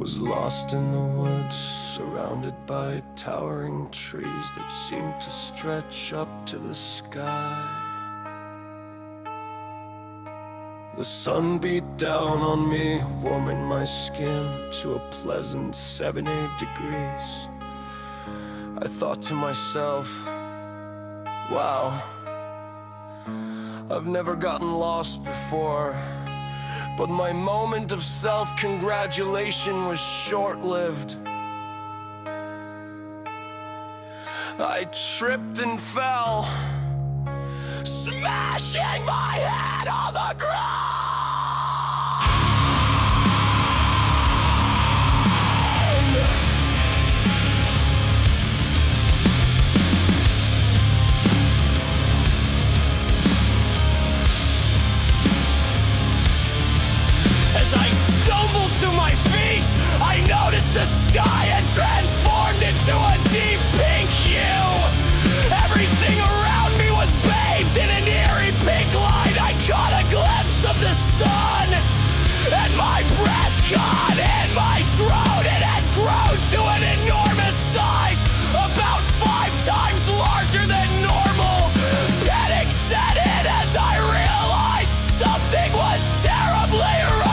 Was lost in the woods, surrounded by towering trees that seemed to stretch up to the sky. The sun beat down on me, warming my skin to a pleasant 78 degrees. I thought to myself, wow, I've never gotten lost before. But my moment of self-congratulation was short-lived. I tripped and fell, smashing my head on the ground. As I stumbled to my feet, I noticed the sky had transformed into a deep pink hue. Everything around me was bathed in an eerie pink light. I caught a glimpse of the sun, and my breath caught in my throat. It had grown to an enormous size, about 5 times larger than normal. Panic set in as I realized something was terribly wrong.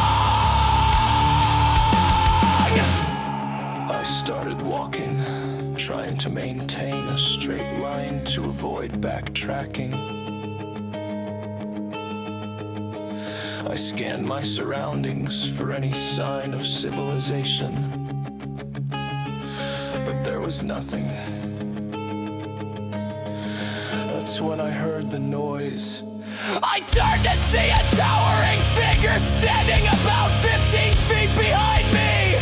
I started walking, trying to maintain a straight line to avoid backtracking. I scanned my surroundings for any sign of civilization, but there was nothing. That's when I heard the noise. I turned to see a towering figure standing about 15 feet behind me.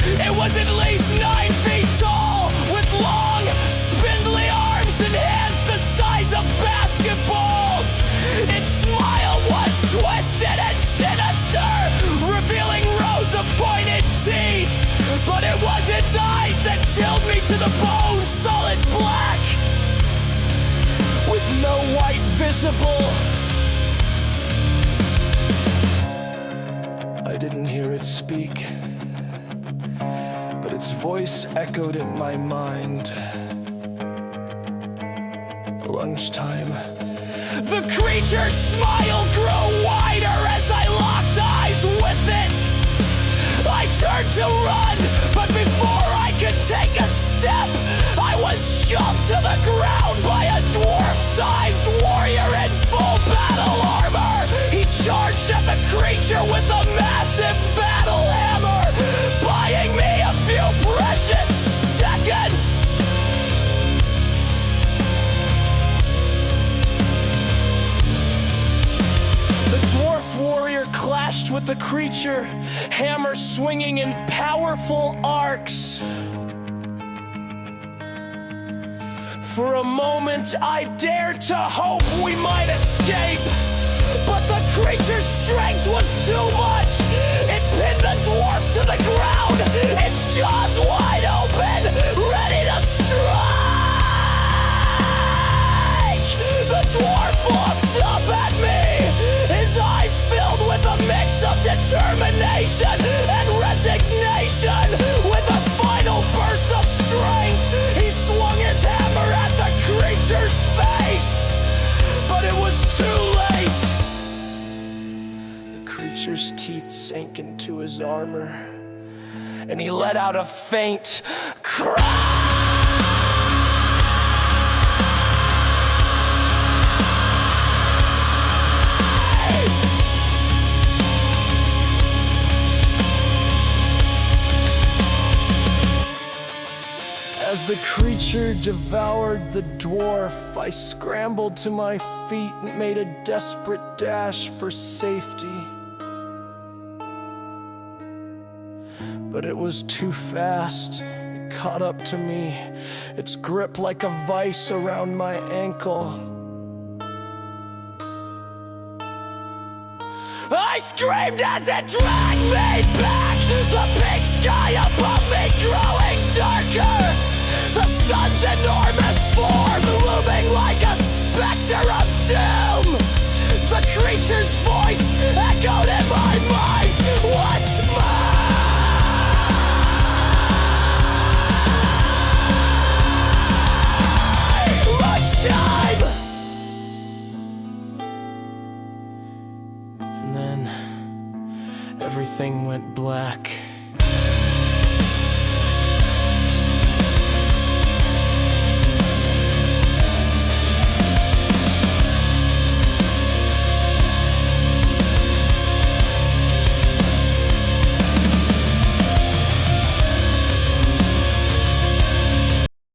It was at least 9 feet tall, with long, spindly arms and hands the size of basketballs. Its smile was twisted and sinister, revealing rows of pointed teeth. But it was its eyes that chilled me to the bone, solid black, with no white visible. I didn't hear it speak, but its voice echoed in my mind. Lunchtime. The creature's smile grew wider as I locked eyes with it. I turned to run, but before I could take a step, I was shoved to the ground by a dwarf-sized warrior in full battle armor. He charged at the creature with a massive battle hammer, buying me a few precious seconds. The dwarf warrior clashed with the creature, hammer swinging in powerful arcs. For a moment, I dared to hope we might escape, but the creature's strength was too much. It pinned the dwarf to the ground, its jaws wide open, ready to strike. The dwarf looked up at me, his eyes filled with a mix of determination and resignation. With a final burst of strength, he swung his hammer at the creature's face, but it was too late. The creature's teeth sank into his armor, and he let out a faint cry. As the creature devoured the dwarf, I scrambled to my feet and made a desperate dash for safety. But it was too fast. It caught up to me, its grip like a vice around my ankle. I screamed as it dragged me back, the big sky above me growing darker. The sun's enormous form looming like a specter of doom. The creature's voice echoed in my mind. What's mine? then everything went black.